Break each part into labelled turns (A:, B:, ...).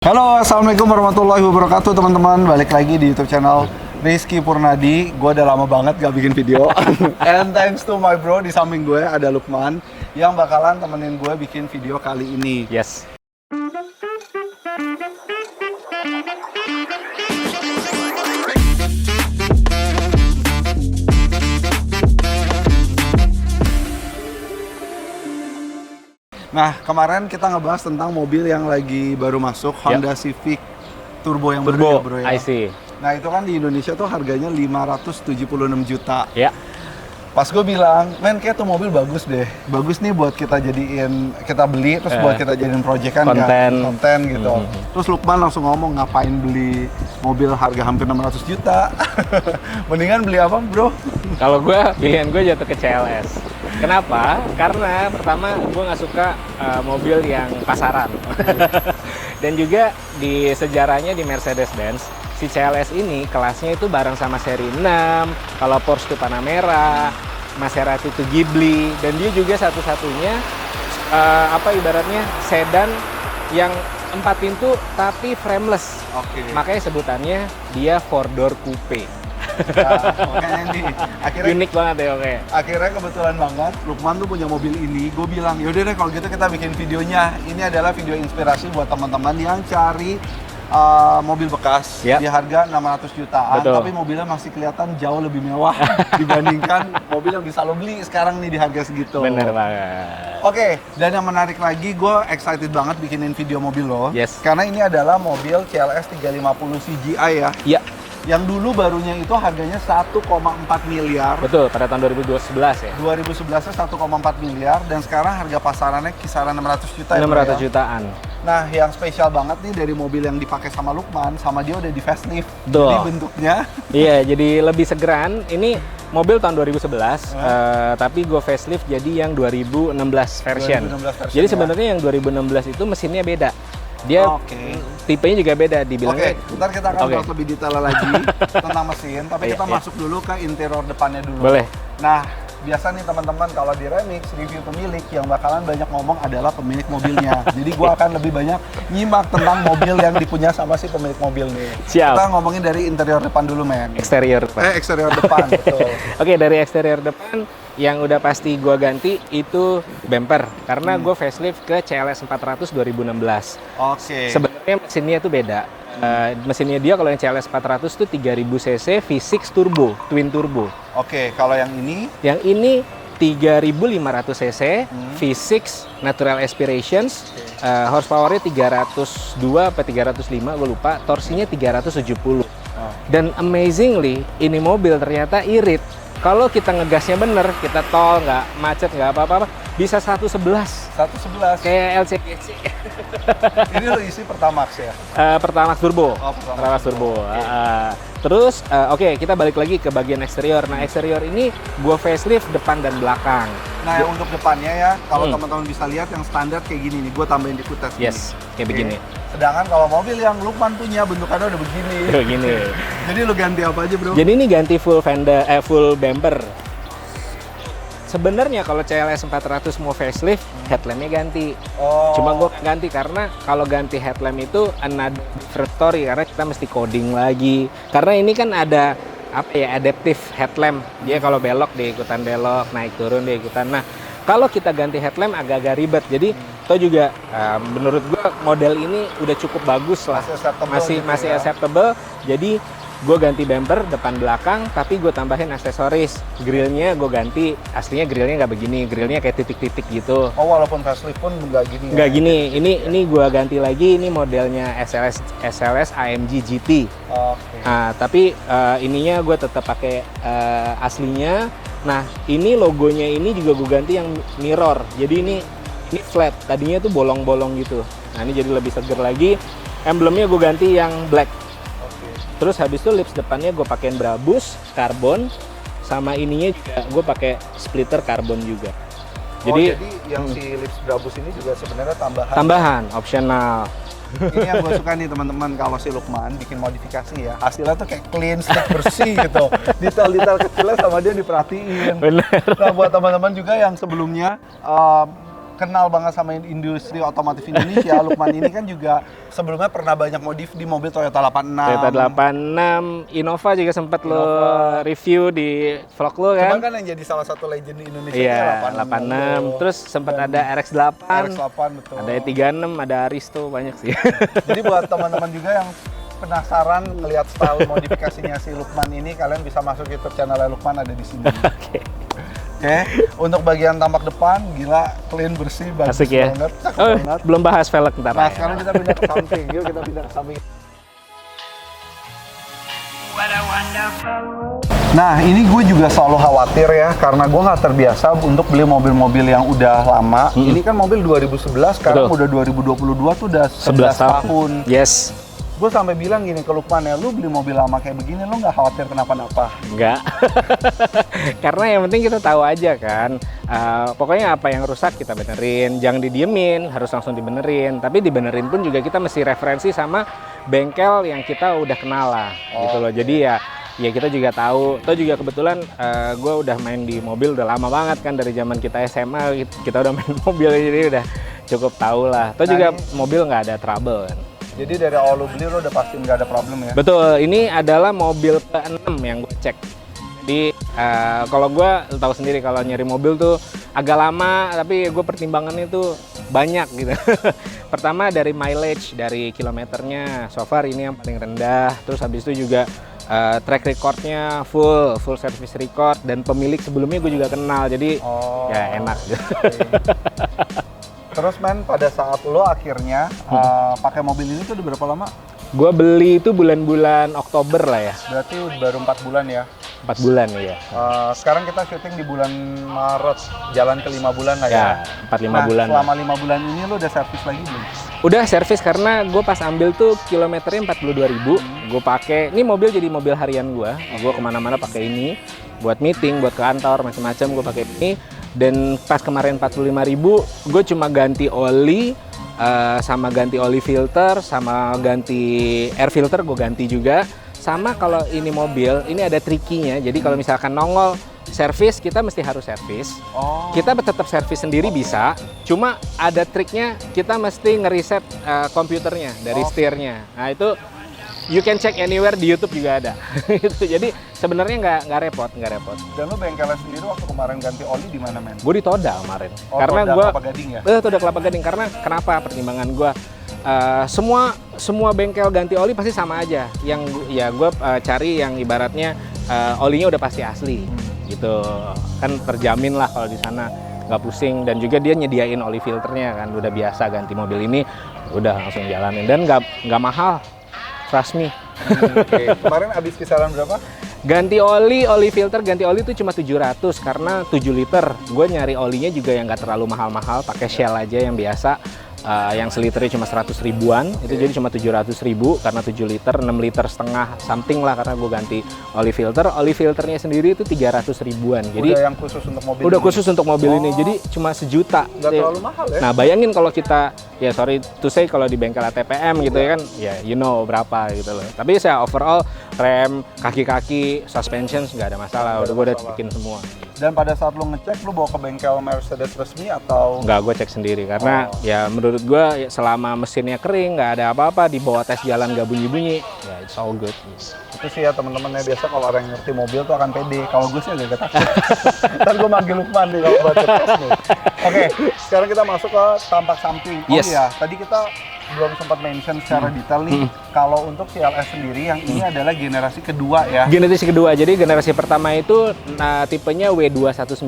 A: Halo, assalamualaikum warahmatullahi wabarakatuh teman-teman. Balik lagi di YouTube channel Rizky Purnadi. Gue udah lama banget gak bikin video. And thanks to my bro, di samping gue ada Lukman yang bakalan temenin gue bikin video kali ini.
B: Yes.
A: Nah, kemarin kita ngebahas tentang mobil yang lagi baru masuk, Honda Civic Turbo yang baru ya bro ya.
B: I see.
A: Nah, itu kan di Indonesia tuh harganya 576 juta.
B: Ya.
A: Pas gue bilang, men kayak tuh mobil bagus deh. Bagus nih buat kita jadiin, kita beli, terus buat kita jadiin proyekan konten gitu. Terus Lukman langsung ngomong, ngapain beli mobil harga hampir 600 juta? Mendingan beli apa bro?
B: Kalau gue, pilihan gue jatuh ke CLS. Kenapa? Karena pertama gue nggak suka mobil yang pasaran. Dan juga di sejarahnya di Mercedes-Benz, si CLS ini kelasnya itu bareng sama seri 6, kalau Porsche itu Panamera, Maserati itu Ghibli, dan dia juga satu-satunya ibaratnya sedan yang 4 pintu tapi frameless. Makanya sebutannya dia 4-door coupe.
A: Nah, makanya nih, akhirnya
B: unik banget ya, oke.
A: Akhirnya kebetulan banget, Lukman tuh punya mobil ini. Gue bilang, yaudah deh kalau gitu kita bikin videonya. Ini adalah video inspirasi buat teman-teman yang cari mobil bekas di harga 600 jutaan.
B: Betul.
A: Tapi mobilnya masih kelihatan jauh lebih mewah dibandingkan mobil yang bisa lo beli sekarang nih di harga segitu.
B: Bener banget.
A: Oke, dan yang menarik lagi, gue excited banget bikinin video mobil lo.
B: Yes.
A: Karena ini adalah mobil CLS 350 CGI ya.
B: Iya.
A: Yang dulu barunya itu harganya 1,4 miliar.
B: Betul, pada tahun 2011 ya.
A: 2011-nya 1,4 miliar dan sekarang harga pasarannya kisaran 600 juta
B: 600
A: ya.
B: jutaan.
A: Nah, yang spesial banget nih dari mobil yang dipakai sama Lukman, sama dia udah di facelift.
B: Betul.
A: Jadi bentuknya
B: Iya, jadi lebih segeran. Ini mobil tahun 2011, tapi gue facelift jadi yang 2016 version.
A: 2016 version
B: Jadi
A: ya.
B: sebenarnya yang 2016 itu mesinnya beda. Dia tipenya juga beda, dibilangnya.
A: Ntar kita akan bahas lebih detail lagi tentang mesin, tapi kita masuk dulu ke interior depannya dulu.
B: Boleh.
A: Nah, biasa nih teman-teman kalau di Remix review pemilik yang bakalan banyak ngomong adalah pemilik mobilnya. Jadi gua akan lebih banyak nyimak tentang mobil yang dipunya sama si pemilik mobil nih.
B: Siap.
A: Kita ngomongin dari interior depan dulu, men.
B: Eksterior depan.
A: Eksterior depan, betul.
B: Oke, dari eksterior depan yang udah pasti gua ganti itu bumper karena gua facelift ke CLS 400 2016. Sebenarnya mesinnya itu beda. Mesinnya dia kalau yang CLS 400 itu 3000 cc V6 turbo, twin turbo.
A: Kalau yang ini?
B: Yang ini 3500 cc V6 natural aspirations, horsepowernya 302 atau 305 gue lupa, torsinya 370. Dan amazingly ini mobil ternyata irit. Kalau kita ngegasnya bener, kita tol, nggak macet, nggak apa-apa, bisa 111.
A: 111?
B: Kayak LCGC.
A: Ini lo isi Pertamax ya?
B: Pertamax turbo.
A: Pertamax
B: turbo. Terus, kita balik lagi ke bagian eksterior. Nah, eksterior ini gua facelift depan dan belakang.
A: Nah, yang untuk depannya ya, kalau teman-teman bisa lihat yang standar kayak gini nih, gua tambahin di footage.
B: Yes, kayak begini.
A: Sedangkan kalau mobil yang Lukman punya bentukannya udah begini.
B: Begini.
A: Jadi lu ganti apa aja, bro?
B: Jadi ini ganti full full bumper. Sebenarnya kalau CLS 400 mau facelift, headlampnya ganti. Cuma gue ganti karena kalau ganti headlamp itu another different story karena kita mesti coding lagi. Karena ini kan ada adaptive headlamp. Dia kalau belok dia ikutan belok, naik turun dia ikutan. Nah, kalau kita ganti headlamp agak-agak ribet. Jadi itu juga menurut gue model ini udah cukup bagus lah. Masih acceptable. Jadi gue ganti bumper depan belakang, tapi gue tambahin aksesoris. Grillnya gue ganti, aslinya grillnya nggak begini, grillnya kayak titik-titik gitu.
A: Walaupun facelift pun nggak gini.
B: Nggak gini. Ini gue ganti lagi. Ini modelnya SLS AMG GT. Nah, tapi ininya gue tetap pakai aslinya. Nah, ini logonya ini juga gue ganti yang mirror. Jadi ini flat. Tadinya tuh bolong-bolong gitu. Nah, ini jadi lebih seger lagi. Emblemnya gue ganti yang black. Terus habis itu lips depannya gue pakein Brabus karbon, sama ininya juga gue pakai splitter karbon juga. Jadi
A: yang si lips Brabus ini juga sebenarnya tambahan.
B: Tambahan, optional.
A: Ini yang gue suka nih teman-teman, kalau si Lukman bikin modifikasi ya, hasilnya tuh kayak clean, slick, bersih gitu. Detail-detail kecilnya sama dia diperhatiin.
B: Bener.
A: Nah, buat teman-teman juga yang sebelumnya kenal banget sama industri otomotif Indonesia. Lukman ini kan juga sebelumnya pernah banyak modif di mobil Toyota 86.
B: Toyota 86, Innova juga sempat lo review di vlog lo kan?
A: Cuman kan yang jadi salah satu legend di Indonesia
B: Iya, 86.
A: 86.
B: Terus sempat ada RX-8.
A: RX-8 betul.
B: Ada E36, ada Aristo, banyak sih.
A: Jadi buat teman-teman juga yang penasaran ngelihat style modifikasinya si Lukman ini, kalian bisa masuk YouTube channel Lukman, ada di sini. Oke, untuk bagian tampak depan, gila, clean, bersih, bagus
B: Asik ya?
A: banget, cakep
B: Oh,
A: banget.
B: belum bahas velg ntar.
A: Nah, sekarang kita pindah ke samping. Yuk kita pindah ke samping. Nah, ini gue juga selalu khawatir ya, karena gue nggak terbiasa untuk beli mobil-mobil yang udah lama. Ini kan mobil 2011, sekarang udah 2022 tuh udah 11 tahun.
B: Yes.
A: Gue sampai bilang gini ke Lukman ya, lu beli mobil lama kayak begini, lu nggak khawatir kenapa-napa?
B: Enggak. Karena yang penting kita tahu aja kan. Pokoknya apa yang rusak kita benerin, jangan didiemin, harus langsung dibenerin. Tapi dibenerin pun juga kita mesti referensi sama bengkel yang kita udah kenal lah, gitu loh. Jadi ya kita juga tahu. Toh juga kebetulan gue udah main di mobil udah lama banget kan, dari zaman kita SMA kita udah main mobil, jadi udah cukup tahu lah. Toh juga mobil nggak ada trouble kan.
A: Jadi dari awal lu beli lu udah pasti nggak ada problem ya?
B: Betul, ini adalah mobil P6 yang gue cek. Jadi kalau gue tahu sendiri kalau nyari mobil tuh agak lama, tapi gue pertimbangannya tuh banyak gitu. Pertama dari mileage, dari kilometernya, so far ini yang paling rendah. Terus habis itu juga track recordnya full service record, dan pemilik sebelumnya gue juga kenal, jadi ya enak gitu.
A: Terus men, pada saat lo akhirnya pakai mobil ini tuh udah berapa lama?
B: Gue beli itu bulan-bulan Oktober lah ya.
A: Berarti baru 4 bulan ya?
B: 4 bulan ya.
A: Sekarang kita syuting di bulan Maret, jalan ke 5 bulan lah ya?
B: Ya, 4-5 bulan.
A: Selama 5 bulan ini lo udah servis lagi belum?
B: Udah servis, karena gue pas ambil tuh kilometernya 42.000. Gue pakai, ini mobil jadi mobil harian gue. Gue kemana-mana pakai ini, buat meeting, buat ke kantor, macam-macam gue pakai ini. Dan pas kemarin 45.000, gue cuma ganti oli, sama ganti oli filter, sama ganti air filter gue ganti juga. Sama kalau ini mobil, ini ada trikinya. Jadi kalau misalkan nongol servis, kita mesti harus servis. Kita tetap servis sendiri bisa, cuma ada triknya, kita mesti ngeriset komputernya dari setirnya. Nah itu you can check anywhere, di YouTube juga ada. Jadi sebenarnya nggak repot.
A: Dan lo bengkelnya sendiri waktu kemarin ganti oli di mana men?
B: Gue di Toda kemarin.
A: Karena gue Kelapa Gading ya?
B: Toda Kelapa Gading. Karena kenapa pertimbangan gue? Semua bengkel ganti oli pasti sama aja. Yang ya gue cari yang ibaratnya olinya udah pasti asli, gitu. Kan terjamin lah kalau di sana, nggak pusing. Dan juga dia nyediain oli filternya kan, udah biasa ganti mobil ini, udah langsung jalanin, dan nggak mahal. Trust me.
A: Kemarin habis kisaran berapa?
B: Ganti oli filter, ganti oli itu cuma 700 karena 7 liter. Gue nyari olinya juga yang nggak terlalu mahal-mahal, pakai Shell aja yang biasa. Yang seliternya cuma 100 ribuan, itu jadi cuma 700 ribu karena 7 liter, 6 liter setengah something lah, karena gue ganti oli filter. Oli filternya sendiri itu 300 ribuan. Jadi
A: udah yang khusus untuk mobil
B: udah
A: ini?
B: Khusus untuk mobil ini, jadi cuma 1 juta.
A: Nggak terlalu mahal ya?
B: Nah bayangin kalau kita, ya sorry to say, kalau di bengkel ATPM gitu ya kan, ya you know berapa gitu loh. Tapi saya overall, rem, kaki-kaki, suspension nggak ada masalah, gue udah bikin semua.
A: Dan pada saat lo ngecek, lo bawa ke bengkel Mercedes resmi atau?
B: Nggak, gue cek sendiri, karena ya menurut gue selama mesinnya kering, nggak ada apa-apa, dibawa tes jalan nggak bunyi-bunyi, ya it's all good.
A: Itu sih ya teman-teman ya, biasa kalau orang yang ngerti mobil tuh akan pede. Kalau gue sih agak takut. Ntar gue manggil Lukman nih kalau buat tes nih. Oke, sekarang kita masuk ke tampak samping. Oh iya, tadi kita belum sempat mention secara detail nih, kalau untuk CLS sendiri yang ini adalah generasi kedua ya?
B: Generasi kedua, jadi generasi pertama itu tipenya W219,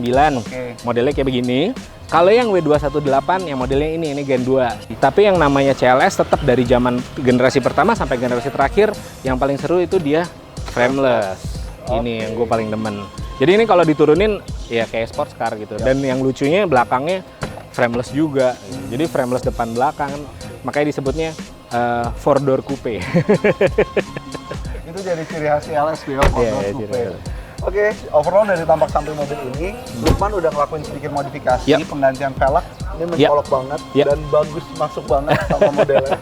B: modelnya kayak begini. Kalau yang W218 yang modelnya ini Gen 2. Tapi yang namanya CLS tetap dari zaman generasi pertama sampai generasi terakhir, yang paling seru itu dia frameless. Ini yang gue paling demen. Jadi ini kalau diturunin ya kayak sports car gitu. Dan yang lucunya belakangnya frameless juga. Jadi frameless depan belakang. Makanya disebutnya 4-door coupe.
A: Itu jadi ciri khas CLS ya, 4-door coupe. Oke, overall dari tampak samping mobil ini, Lukman udah ngelakuin sedikit modifikasi, penggantian velg, ini mencolok banget dan bagus, masuk banget sama modelnya.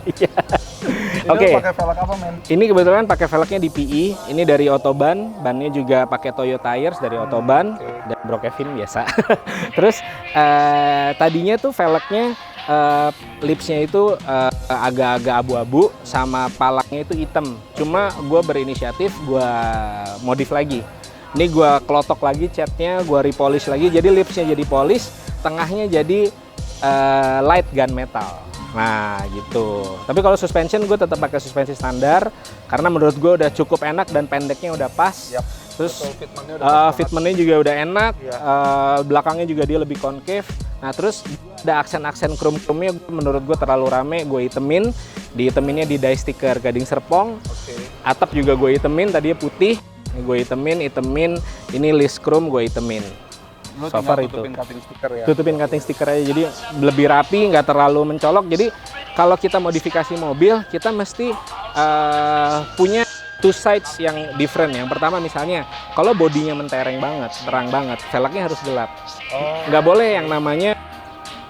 A: Ini
B: Oke.
A: lu pakai velg apa, men?
B: Ini kebetulan pakai velgnya DPI. Ini dari Autoban, bannya juga pakai Toyo Tires dari Autoban dan Bro Kevin biasa. Terus tadinya tuh velgnya lipsnya itu agak-agak abu-abu sama palaknya itu hitam. Cuma gue berinisiatif gue modif lagi. Ini gue klotok lagi catnya, gue repolish lagi. Jadi lipsnya jadi polish, tengahnya jadi light gunmetal. Nah gitu. Tapi kalau suspension gue tetap pakai suspensi standar karena menurut gue udah cukup enak dan pendeknya udah pas.
A: Yap.
B: Terus
A: Fitmentnya
B: fitmentnya juga udah enak.
A: Iya.
B: Belakangnya juga dia lebih concave. Nah terus ada aksen-aksen chrome-nya menurut gue terlalu rame. Gue hitemin, dihiteminnya di die sticker Gading Serpong.
A: Oke.
B: Atap juga gue hitemin, tadinya putih. Gue hitemin. Ini list chrome gue hitemin.
A: Lu
B: So
A: tinggal
B: far
A: tutupin cutting sticker ya.
B: Tutupin cutting stiker aja, jadi lebih rapi, nggak terlalu mencolok. Jadi kalau kita modifikasi mobil, kita mesti punya two sides yang different. Yang pertama misalnya, kalau bodinya mentereng banget, terang banget, velgnya harus gelap. Nggak boleh yang namanya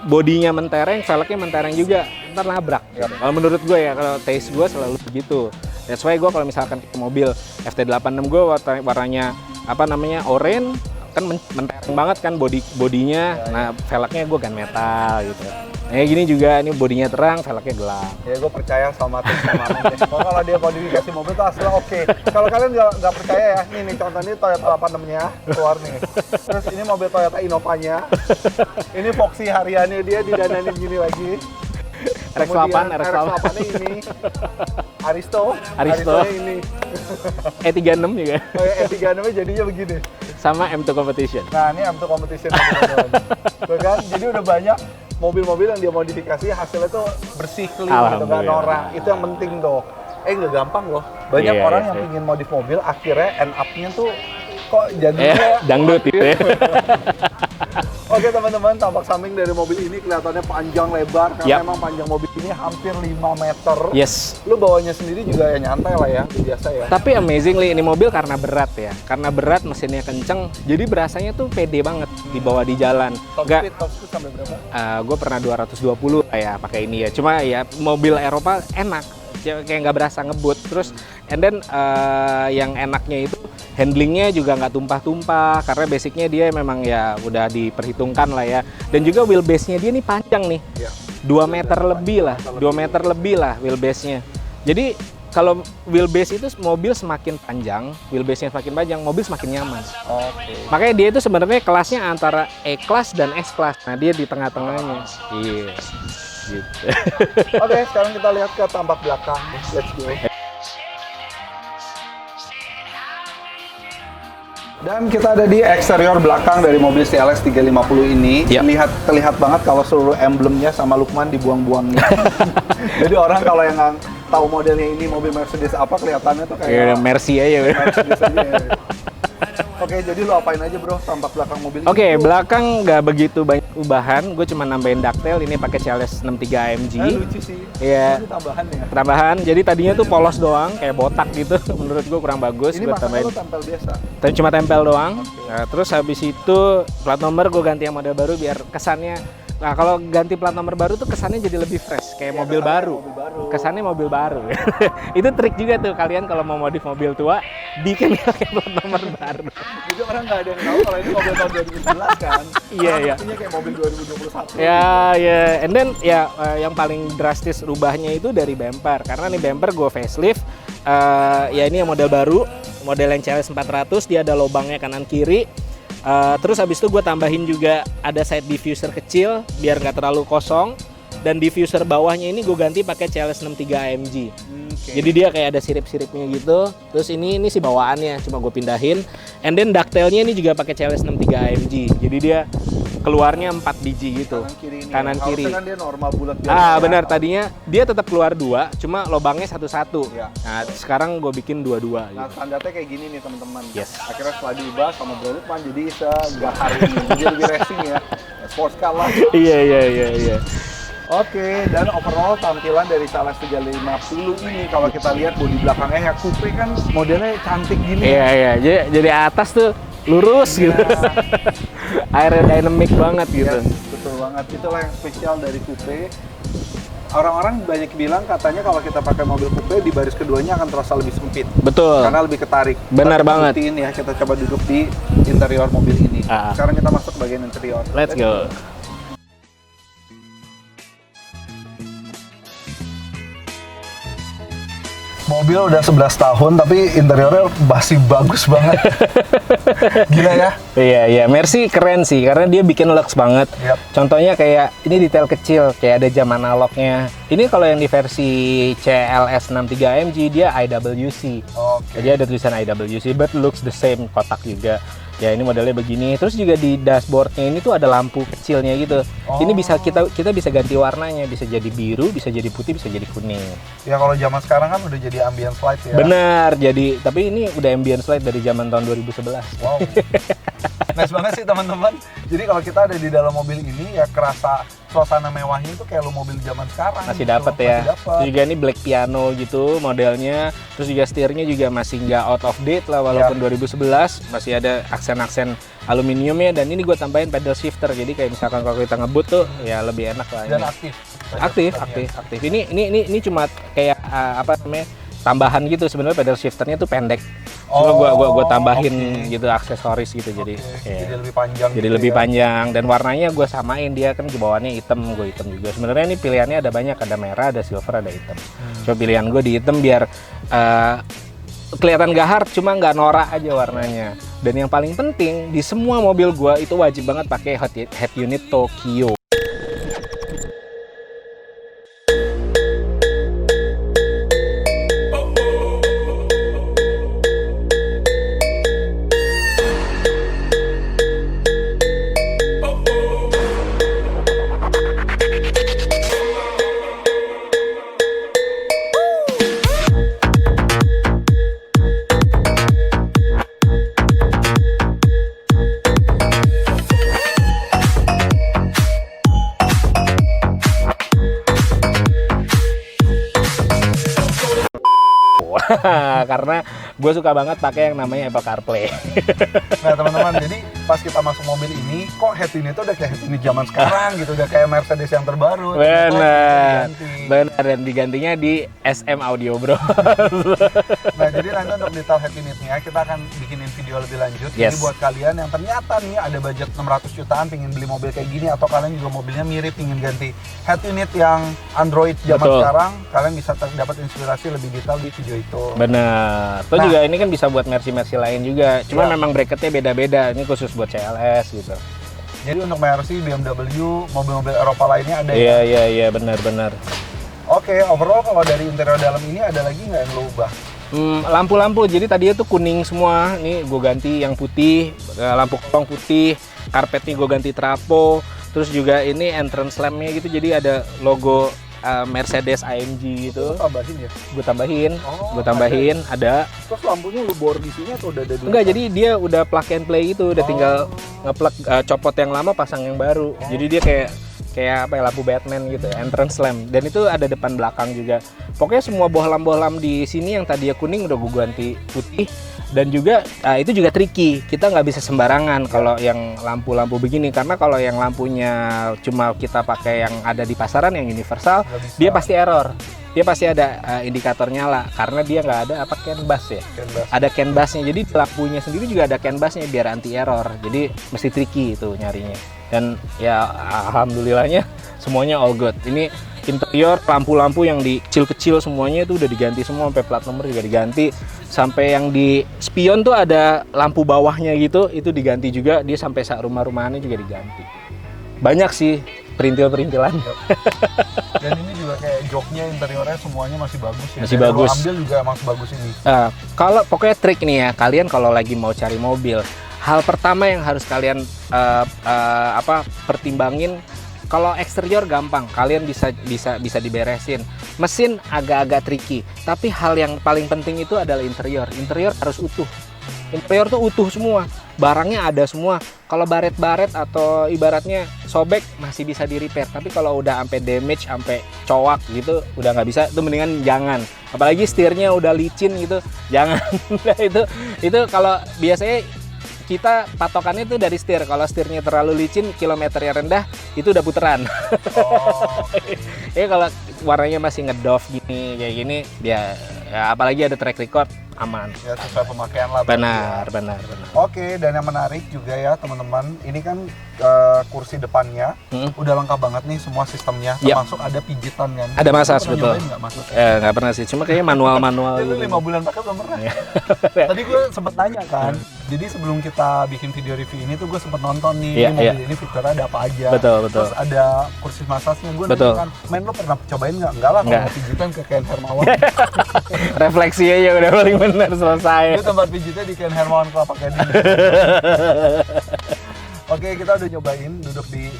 B: bodinya mentereng, velgnya mentereng juga, ntar nabrak.
A: Yap.
B: Kalau menurut gue ya, kalau taste gue selalu begitu. That's why gue kalau misalkan ke mobil FT86 gue warnanya oranye, kan mentereng banget kan bodinya. Nah velgnya gue gunmetal gitu. Gini juga, ini bodinya terang, velgnya gelap.
A: Ya gue percaya sama tim Amang deh. Kalau dia modifikasi mobil tuh hasilnya oke. Kalau kalian nggak percaya ya, nih contohnya Toyota 86-nya keluar nih. Terus ini mobil Toyota Innova-nya. Ini Foxy hariannya dia didandanin gini lagi.
B: RX-8
A: RX-8-nya ini. Aristo.
B: Aristo.
A: Aristonya ini.
B: E36 juga.
A: Oh ya, E36-nya jadinya begini.
B: Sama M2 Competition.
A: Nah ini M2 Competition teman-teman. Tuh kan, jadi udah banyak mobil-mobil yang dia modifikasi hasilnya tuh bersih, clean gitu kan, norak. Itu yang penting tuh. Nggak gampang loh. Banyak
B: Iya,
A: orang
B: iya,
A: yang
B: iya.
A: ingin modif mobil, akhirnya end up-nya tuh kok jadinya
B: Dangdut gitu ya.
A: Oke teman-teman, tampak samping dari mobil ini kelihatannya panjang lebar karena
B: Yap.
A: memang panjang mobil ini hampir 5 meter.
B: Yes.
A: Lu bawanya sendiri juga ya nyantai lah ya, biasa ya.
B: Tapi amazingly ini mobil karena berat ya. Karena berat, mesinnya kenceng, jadi berasanya tuh pede banget dibawa di jalan.
A: Top speed sampai berapa?
B: Gue pernah 220 lah ya pakai ini ya. Cuma ya mobil Eropa enak, kayak nggak berasa ngebut. Terus and then yang enaknya itu handlingnya juga nggak tumpah-tumpah karena basicnya dia memang ya udah diperhitungkan lah ya. Dan juga wheelbase-nya dia nih panjang nih,
A: Iya.
B: 2 meter lebih lah wheelbase-nya. Jadi kalau wheelbase itu mobil semakin panjang, wheelbase-nya semakin panjang, mobil semakin nyaman.
A: Oke.
B: Makanya dia itu sebenarnya kelasnya antara E-Class dan S-Class. Nah, dia di tengah-tengahnya. Iya. Gitu.
A: Oke, sekarang kita lihat ke tampak belakang. Let's go. Dan kita ada di eksterior belakang dari mobil CLS 350 ini.
B: Yep.
A: Terlihat banget kalau seluruh emblemnya sama Lukman dibuang-buang. Jadi orang kalau yang nggak tahu modelnya ini mobil Mercedes apa, kelihatannya tuh kayak
B: Mercy aja.
A: Mercedes aja ya. Oke, jadi lu apain aja bro tampak belakang mobil ini?
B: Oke, belakang nggak begitu banyak ubahan. Gue cuma nambahin ductile. Ini pakai CLS 63 AMG.
A: Lucu sih.
B: Iya.
A: Ini tambahan ya.
B: Tambahan. Jadi tadinya tuh polos doang, kayak botak gitu. Menurut gue kurang bagus.
A: Ini
B: Gue
A: makanya
B: tambahin.
A: lu tempel biasa.
B: Tadi cuma tempel doang. Nah, terus habis itu plat nomor gue ganti yang model baru biar kesannya. Nah, kalau ganti plat nomor baru tuh kesannya jadi lebih fresh, kayak mobil baru. Kesannya mobil baru. Itu trik juga tuh kalian kalau mau modif mobil tua, bikin pakai plat nomor baru.
A: Jadi orang nggak ada yang tahu kalau ini mobil tahun 2011 kan.
B: Iya, iya.
A: Pastinya kayak mobil 2021.
B: Ya, ya. And then ya yang paling drastis rubahnya itu dari bumper. Karena nih bumper gue facelift. Ya ini yang model baru, model yang CLS 400, dia ada lubangnya kanan kiri. Terus habis itu gue tambahin juga ada side diffuser kecil biar nggak terlalu kosong, dan diffuser bawahnya ini gue ganti pakai CLS 63 AMG. Jadi dia kayak ada sirip-siripnya gitu. Terus ini si bawaannya cuma gue pindahin, and then ductile-nya ini juga pakai CLS 63 AMG. Jadi dia keluarnya 4 biji gitu. Kanan kiri.
A: Harusnya kan dia normal bulat biasa.
B: Benar, tadinya dia tetap keluar 2, cuma lubangnya satu-satu.
A: Iya.
B: Nah, sekarang gue bikin 2-2
A: Nah,
B: gitu.
A: standarnya kayak gini nih teman-teman.
B: Yes.
A: Akhirnya setelah diubah sama Bro Lukman jadi segahar ini. Jadi lebih racing ya. Sports car lah.
B: Iya.
A: Oke, dan overall tampilan dari CLS 350 ini kalau kita lihat bodi belakangnya ya coupe kan modelnya cantik gini.
B: Iya. Jadi atas tuh lurus gitu. Aerodynamic banget gitu.
A: Yes, betul banget. Itulah yang spesial dari coupe. Orang-orang banyak bilang katanya kalau kita pakai mobil coupe di baris keduanya akan terasa lebih sempit.
B: Betul.
A: Karena lebih ketarik.
B: Benar
A: Kita
B: banget.
A: buktiin ya, kita coba duduk di interior mobil ini. Sekarang kita masuk bagian interior.
B: Let's go.
A: Mobil udah 11 tahun tapi interiornya masih bagus banget. Gila ya?
B: Iya, Mercy keren sih karena dia bikin lux banget.
A: Yap.
B: Contohnya kayak ini detail kecil, kayak ada jam analognya. Ini kalau yang di versi CLS 63 AMG dia IWC.
A: Oke.
B: Jadi ada tulisan IWC, but looks the same, kotak juga. Ya ini modelnya begini. Terus juga di dashboardnya ini tuh ada lampu kecilnya gitu. Ini bisa kita bisa ganti warnanya, bisa jadi biru, bisa jadi putih, bisa jadi kuning.
A: Ya kalau zaman sekarang kan udah jadi ambient light ya.
B: Benar. Jadi tapi ini udah ambient light dari zaman tahun 2011.
A: Wow. Nice banget sih teman-teman. Jadi kalau kita ada di dalam mobil ini ya kerasa suasana mewahnya itu kayak lo mobil zaman sekarang.
B: Masih
A: gitu.
B: dapat ya.
A: Masih dapet.
B: Terus juga ini black piano gitu modelnya. Terus juga setirnya juga masih nggak out of date lah walaupun 2011 masih ada aksen-aksen aluminiumnya. Dan ini gue tambahin pedal shifter. Jadi kayak misalkan kalau kita ngebut tuh ya lebih enak lah.
A: Dan
B: ini.
A: aktif.
B: Aktif. Ini cuma kayak apa namanya tambahan gitu. Sebenarnya pedal shifternya tuh pendek. Cuma gua tambahin gitu aksesoris gitu jadi
A: jadi lebih panjang.
B: Jadi
A: gitu
B: lebih
A: ya.
B: panjang dan warnanya gue samain, dia kan bawaannya hitam, gue hitam juga. Sebenarnya ini pilihannya ada banyak, ada merah, ada silver, ada hitam. Coba pilihan gue di hitam biar kelihatan gahar, cuma nggak norak aja warnanya. Dan yang paling penting di semua mobil gue itu wajib banget pakai head unit Tokyo. Karena gue suka banget pakai yang namanya Apple CarPlay.
A: Nah teman-teman, jadi pas kita masuk mobil ini, kok head unit itu udah kayak head unit zaman sekarang gitu, udah kayak Mercedes yang terbaru.
B: Benar, dan digantinya di SM Audio Bro.
A: Nah jadi nanti untuk detail head unitnya kita akan bikinin video lebih lanjut.
B: Yes.
A: Jadi buat kalian yang ternyata nih ada budget 600 jutaan pengen beli mobil kayak gini, atau kalian juga mobilnya mirip pengen ganti head unit yang Android zaman
B: Betul.
A: sekarang, kalian bisa dapat inspirasi lebih detail di video itu.
B: Bener. Tuh juga ini kan bisa buat Mercy lain juga. Cuma memang bracketnya beda-beda. Ini khusus buat CLS gitu.
A: Jadi untuk Mercy, BMW, mobil-mobil Eropa lainnya ada ya?
B: Iya, benar.
A: Oke, overall kalau dari interior dalam ini ada lagi nggak yang lo ubah?
B: Lampu-lampu, jadi tadinya tuh kuning semua. Nih gue ganti yang putih, lampu kolong putih, karpetnya gue ganti trapo. Terus juga ini entrance lampnya gitu, jadi ada logo Mercedes AMG gitu.
A: Tambahin ya?
B: Gue tambahin, ada.
A: Terus lampunya lu bor di sini atau udah ada di
B: Enggak, jadi dia udah plug and play gitu, udah tinggal ngeplug copot yang lama pasang yang baru. Jadi dia kayak apa ya, lampu Batman gitu, entrance lamp. Dan itu ada depan belakang juga. Pokoknya semua bohlam-bohlam di sini yang tadinya kuning udah gue ganti putih. Dan juga itu juga tricky, kita nggak bisa sembarangan kalau yang lampu-lampu begini, karena kalau yang lampunya cuma kita pakai yang ada di pasaran yang universal, dia pasti error. Dia pasti ada indikator nyala karena dia nggak ada apa CAN bus ya. Ada CAN busnya, jadi lampunya sendiri juga ada CAN busnya biar anti error. Jadi mesti tricky itu nyarinya. Dan ya alhamdulillahnya semuanya all good. Ini interior, lampu-lampu yang di kecil-kecil semuanya itu udah diganti semua, sampai plat nomor juga diganti. Sampai yang di spion tuh ada lampu bawahnya gitu, itu diganti juga. Dia sampai rumah-rumahannya juga diganti. Banyak sih perintil-perintilan.
A: Dan ini juga kayak joknya, interiornya semuanya masih bagus ya.
B: Masih
A: dan
B: bagus.
A: Kalau ambil juga masih bagus ini.
B: Kalau pokoknya trik nih ya, kalian kalau lagi mau cari mobil, hal pertama yang harus kalian pertimbangin. Kalau eksterior gampang, kalian bisa diberesin. Mesin agak-agak tricky, tapi hal yang paling penting itu adalah interior. Interior harus utuh. Interior tuh utuh semua, barangnya ada semua. Kalau baret-baret atau ibaratnya sobek masih bisa di repair, tapi kalau udah sampai damage, sampai cowak gitu, udah nggak bisa. Itu mendingan jangan. Apalagi setirnya udah licin gitu, jangan. itu kalau biasanya kita patokannya itu dari setir. Kalau setirnya terlalu licin, kilometernya rendah, itu udah puteran. Ya warnanya masih ngedove gini kayak gini, dia ya, apalagi ada track record, aman.
A: Ya sesuai pemakaian lah.
B: Benar.
A: Oke, dan yang menarik juga ya teman-teman, ini kan kursi depannya udah lengkap banget nih semua sistemnya, termasuk ada pijitan kan.
B: Ada massage, betul. Nggak pernah sih, cuma kayaknya manual
A: gitu. 5 bulan pakai belum pernah. Tadi gue sempet nanya kan, jadi sebelum kita bikin video review ini tuh gue sempet nonton nih, ini mobil ini fiturnya ada apa aja.
B: Betul.
A: Terus ada kursi massage-nya, gue nanya kan, men lo pernah cobain nggak? Enggak lah, kalau pijitan ke Ken Hermawan.
B: Refleksi aja udah paling benar, selesai.
A: Itu tempat pijitnya di Ken Hermawan Kelapa Gading. Oke, kita udah nyobain duduk di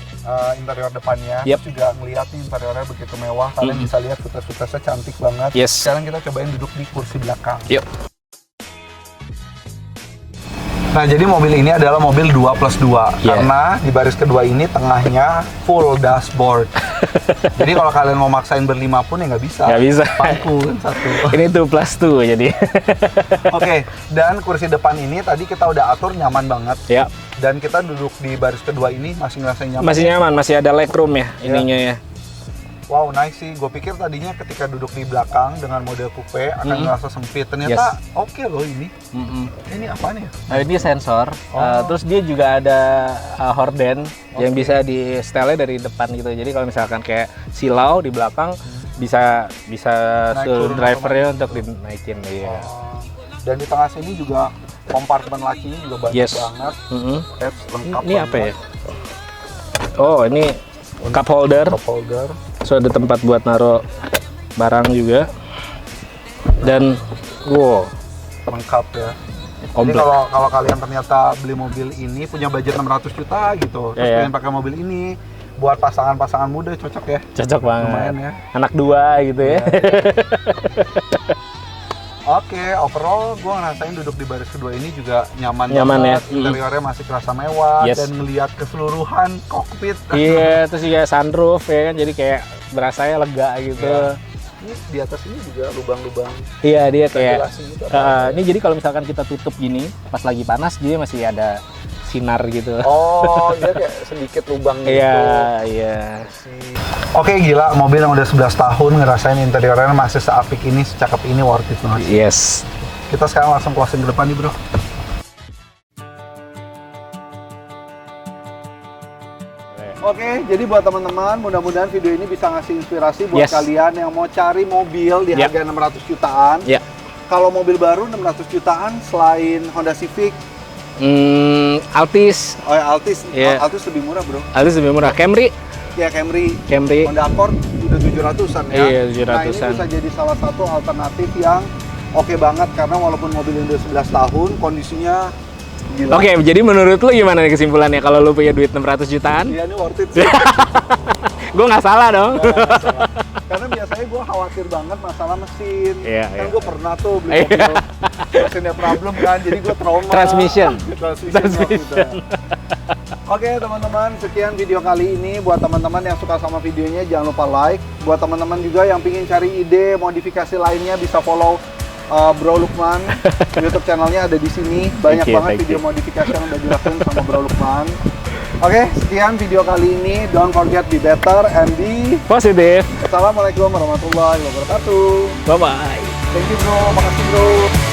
A: interior depannya. Terus juga ngeliat nih interiornya begitu mewah. Kalian bisa lihat footage-footage-nya cantik banget. Sekarang kita cobain duduk di kursi belakang.
B: Yuk.
A: Nah, jadi mobil ini adalah mobil 2+2 karena di baris kedua ini tengahnya full dashboard. Jadi kalau kalian mau maksain berlima pun ya nggak bisa.
B: Nggak bisa.
A: Pangkun satu.
B: Ini 2+2 jadi.
A: Oke, dan kursi depan ini tadi kita udah atur nyaman banget.
B: Ya.
A: Dan kita duduk di baris kedua ini masih ngerasain nyaman.
B: Masih nyaman, masih ada legroom ya ininya ya.
A: Wow, nice sih. Gue pikir tadinya ketika duduk di belakang dengan model coupe akan ngerasa sempit. Ternyata oke loh ini. Ini apa nih?
B: Nah, ini sensor. Terus dia juga ada horden yang bisa di setelnya dari depan gitu. Jadi kalau misalkan kayak silau di belakang bisa suruh drivernya untuk dinaikin.
A: Dan di tengah sini juga kompartemen lacinya juga banyak banget. Lengkap.
B: Ini apa ya? Oh, ini cup holder. So ada tempat buat naruh barang juga. Dan wow,
A: lengkap ya.
B: Komplit.
A: Jadi kalau kalian ternyata beli mobil ini punya budget 600 juta gitu, terus pengen pakai mobil ini buat pasangan-pasangan muda cocok ya.
B: Cocok banget.
A: Lumayan ya.
B: Anak dua gitu ya.
A: Oke, overall gue ngerasain duduk di baris kedua ini juga nyaman
B: ya.
A: banget. Interiornya masih kerasa mewah dan ngelihat keseluruhan kokpit.
B: Iya, terus juga sunroof ya kan, jadi kayak berasanya lega gitu.
A: Ini di atas ini juga lubang-lubang.
B: Iya, dia kayak
A: gitu,
B: ini jadi kalau misalkan kita tutup gini pas lagi panas, dia masih ada sinar gitu.
A: Oh, dia kayak sedikit lubang gitu.
B: Iya.
A: Oke, gila, mobil yang udah 11 tahun ngerasain interiornya masih seapik ini, secakep ini, worth it banget.
B: Yes.
A: Kita sekarang langsung closing ke depan nih, bro. Oke, jadi buat teman-teman, mudah-mudahan video ini bisa ngasih inspirasi buat kalian yang mau cari mobil di harga 600 jutaan. Kalau mobil baru 600 jutaan selain Honda Civic,
B: Altis.
A: Oh ya, Altis. Altis lebih murah, bro.
B: Altis lebih murah. Camry.
A: Ya, Camry.
B: Honda
A: Accord udah 700-an ya.
B: Iya, 700-an.
A: Nah, ini bisa jadi salah satu alternatif yang oke banget karena walaupun mobil ini udah 11 tahun, kondisinya gila.
B: Oke, jadi menurut lu gimana nih kesimpulannya kalau lu punya duit 600 jutaan?
A: Iya, ini worth it sih.
B: Gue nggak salah dong.
A: Nggak salah. Karena biasanya gue khawatir banget masalah mesin. Kan gue pernah tuh beli mobil mesinnya problem kan, jadi gue trauma.
B: Transmission.
A: Oke teman-teman, sekian video kali ini. Buat teman-teman yang suka sama videonya jangan lupa like. Buat teman-teman juga yang pingin cari ide modifikasi lainnya bisa follow Bro Lukman. YouTube channelnya ada di sini. Banyak banget video modifikasi yang udah dilakukan sama Bro Lukman. Oke, sekian video kali ini. Don't forget be better and be
B: positive.
A: Assalamualaikum warahmatullahi wabarakatuh.
B: Bye bye.
A: Thank you bro, makasih bro.